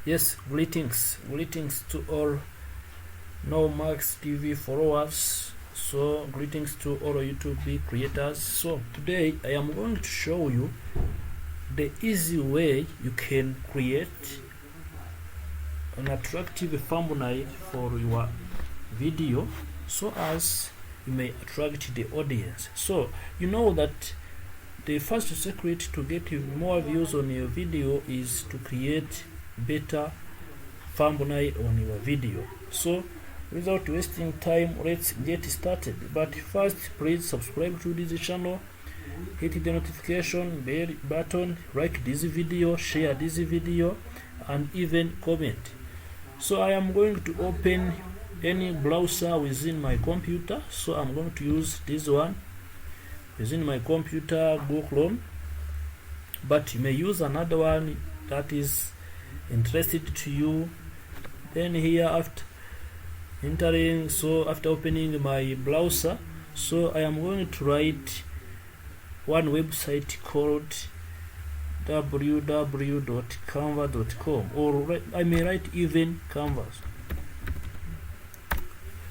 Yes, greetings to all KNOWMAX TV followers. So greetings to all YouTube creators. So today I am going to show you the easy way you can create an attractive thumbnail for your video so as you may attract the audience. So you know that the first secret to get more views on your video is to create better thumbnail on your video. So without wasting time, let's get started. But first, please subscribe to this channel, hit the notification bell button, like this video, share this video, and even comment. So I am going to open any browser within my computer. So I'm going to use this one within my computer, Google Chrome, but you may use another one that is interested to you. Then here, after opening my browser, so I am going to write one website called www.canva.com, or I may write even Canvas.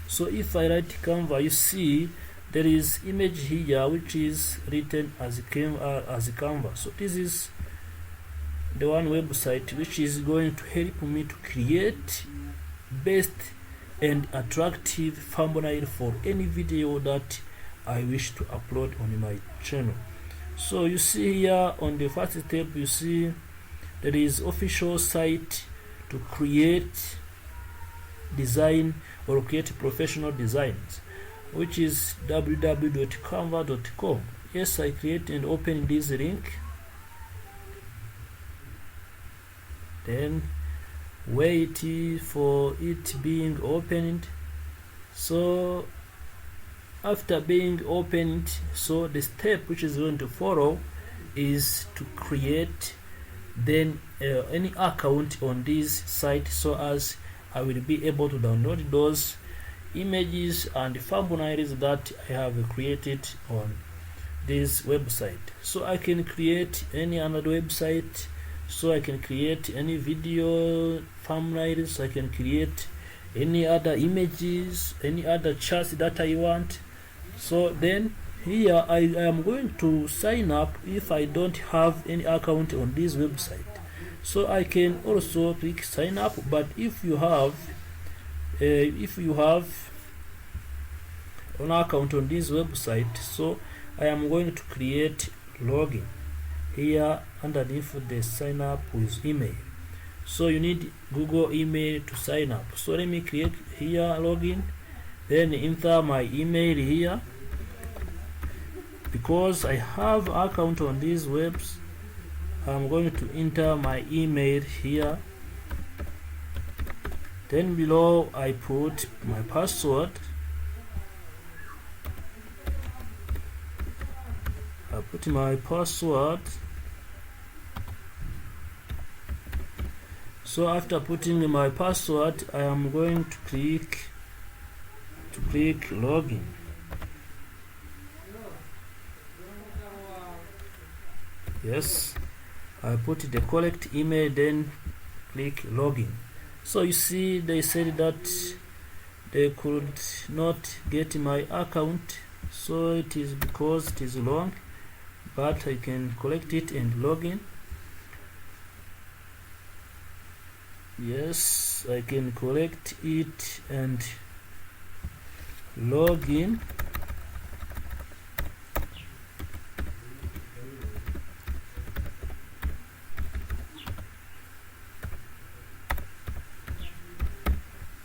So if I write Canva, you see there is image here which is written as Canva. So this is the one website which is going to help me to create best and attractive thumbnail for any video that I wish to upload on my channel. So you see here on the first step, you see there is official site to create design or create professional designs, which is www.canva.com. Yes, I create and open this link. Then wait for it being opened. So after being opened, so the step which is going to follow is to create then any account on this site, so as I will be able to download those images and thumbnails that I have created on this website. So I can create any another website, so I can create any video thumbnails, I can create any other images, any other charts that I want. So then here I am going to sign up if I don't have any account on this website. So I can also click sign up, but if you have an account on this website, so I am going to create login here underneath the sign up with email. So you need Google email to sign up. So let me create here login, then enter my email here. Because I have account on these webs, I'm going to enter my email here. Then below I put my password. I put my password. So after putting my password, I am going to click login. Yes, I put the correct email, then click login. So you see they said that they could not get my account, so it is because it is long, but I can collect it and login. Yes, I can collect it and login.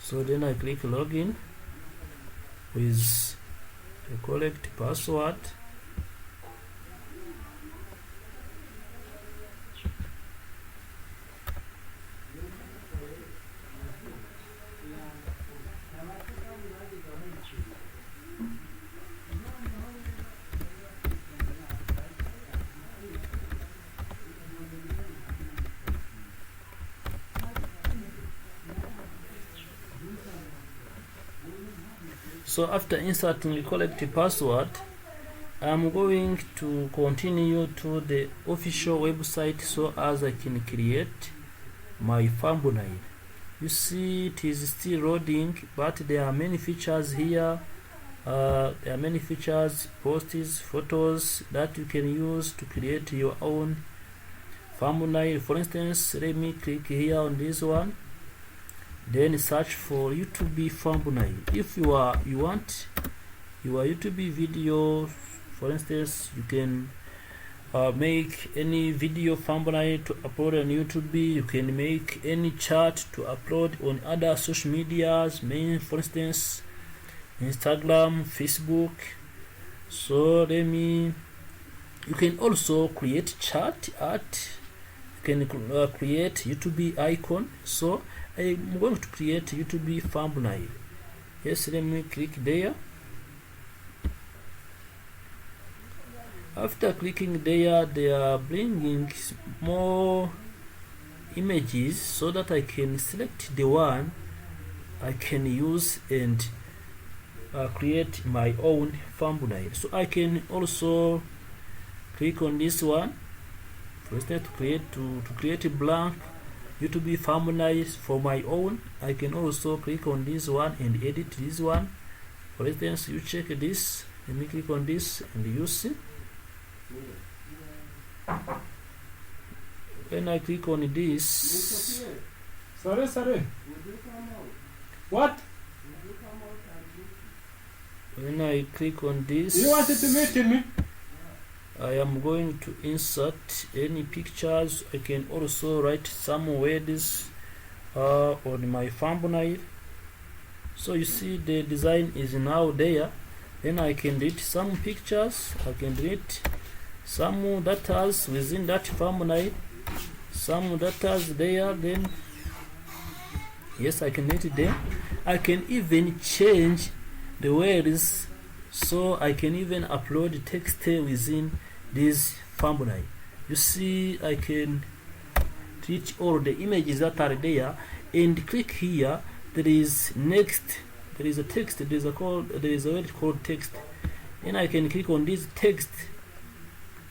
So then I click login with the correct password. So after inserting the correct password, I'm going to continue to the official website so as I can create my thumbnail. You see it is still loading, but there are many features here. There are many features, posts, photos that you can use to create your own thumbnail. For instance, let me click here on this one, then search for YouTube thumbnail. If you want your YouTube video, for instance, you can make any video thumbnail to upload on YouTube. You can make any chart to upload on other social medias, for instance Instagram, Facebook. So you can also create chart art. You can create YouTube icon. So I'm going to create YouTube thumbnail. Yes, let me click there. After clicking there, they are bringing more images so that I can select the one I can use and create my own thumbnail. So I can also click on this one. For instance, to create a blank YouTube thumbnail for my own, I can also click on this one and edit this one. For instance, you check this. Let me click on this and you see. When I click on this, sorry. What? When I click on this, You wanted to meet me? I am going to insert any pictures. I can also write some words on my thumbnail. So you see the design is now there. Then I can delete some pictures. I can delete some data within that thumbnail, some data there. Then yes, I can delete them. I can even change the words, so I can even upload text within this thumbnail. You see, I can treat all the images that are there and click here. There is next. There is a text. There is a word called text. Then I can click on this text.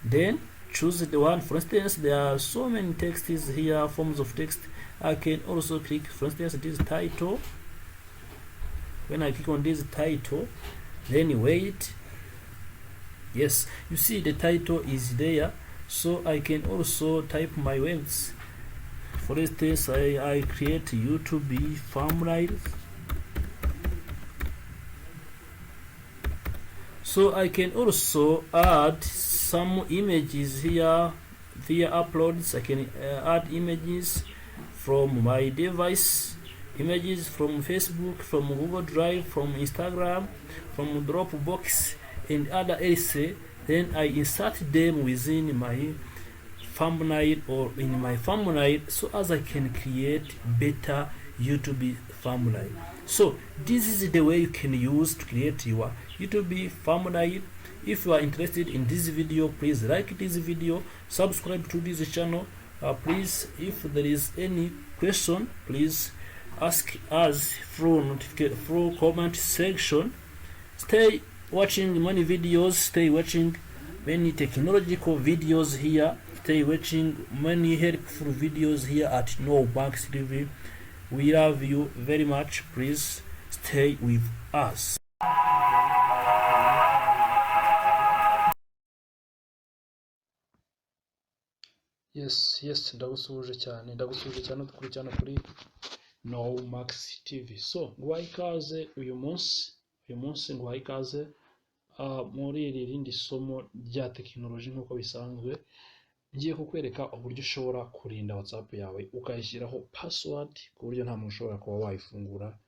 Then choose the one. For instance, there are so many texts here, forms of text. I can also click, for instance, this title. When I click on this title, then wait. Yes, you see the title is there. So I can also type my words. For instance, I create YouTube thumbnail. So I can also add some images here via uploads. I can add images from my device, images from Facebook, from Google Drive, from Instagram, from Dropbox and other areas. Then I insert them within my thumbnail or in my thumbnail, so as I can create better YouTube thumbnail. So this is the way you can use to create your YouTube thumbnail. If you are interested in this video, please like this video, subscribe to this channel. Please, if there is any question, please ask us through comment section. Stay watching many videos, stay watching many technological videos here, stay watching many helpful videos here at KNOWMAX TV. We love you very much. Please stay with us. Yes, ndagusuhuje cyane dukurikirana kuri KNOWMAX TV. So nguhaye ikaze uyu munsi nguhaye ikaze muri iri rindi somo rya tekinoloji. Nk'uko bisanzwe ngiye kukwereka uburyo ushobora kurinda WhatsApp yawe ukayishyiraho password ku buryo nta muntu ushobora kuba wayifungura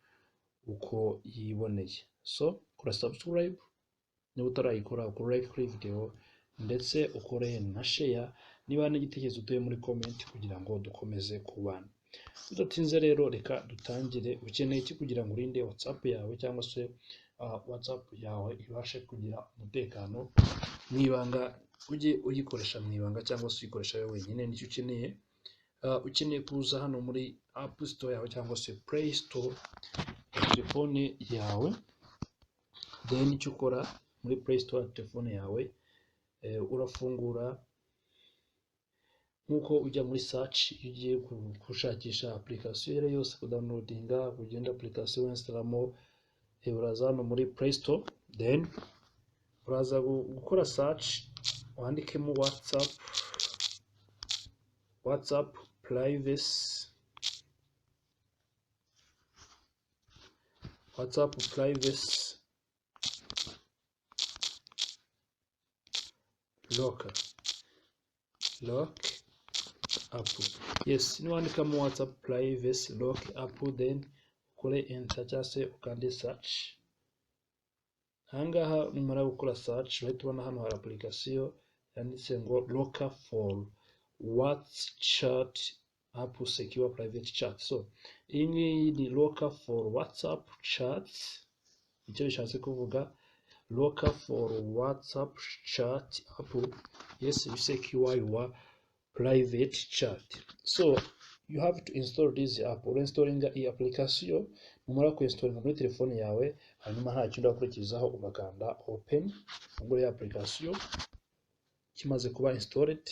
uko yiboneye. So kora subscribe niba utarayikora, ukora like kuri video ndetse ukore na share niba n'igitekerezo utuye muri comment kugira ngo dukomeze kubana. Tudatinze rero reka dutangire. Ukeneye iki kugira ngo urinde WhatsApp yawe cyangwa se WhatsApp yawe ibashe kugira umutekano mwibanga, ujye uyikoresha mwibanga cyangwa se uyikoresha wewe wenyine? Nicyo ukeneye. Ukeneye kuza hano muri App Store yawe cyangwa se Play Store ya telefone yawe. Then icyo ukora muri Play Store ya telefone yawe, urafungura nkuko ujya muri search iyo ugiye gushakisha application yari yose kudownloadinga kugenda application installamo uraza hano muri Play Store, then uraza gukora search wandikemo WhatsApp privacy lock up. Yes, niwandikamo WhatsApp privacy lock up, then ukore enter cyangwa se ukande search. Ahangaha numara gukora search uhita ubona hano hari application yanditse ngo locker for WhatsApp app secure private chat. So iyi ngiyi ni locker for WhatsApp chats, icyo bishatse kuvuga locker for WhatsApp chat app. Yes, you secure your private chat. So you have to install this app. Installing iyi application, numara ku install muri telefone yawe, hanyuma nta kindi wakurikizaho ugakanda open muri application. Kimaze kuba installed,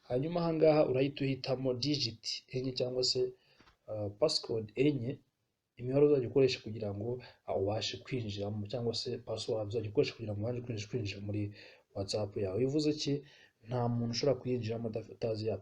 hanyuma ahangaha urahita uhitamo digit enye cyangwa se passcode enye, imibare uzajya ukoresha kugira ngo ubashe kwinjiramo, cyangwa se password uzajya ukoresha kugira ngo ubashe kwinjira muri WhatsApp yawe. Bivuze ki nta muntu ushobora kuyinjiramo atazi ya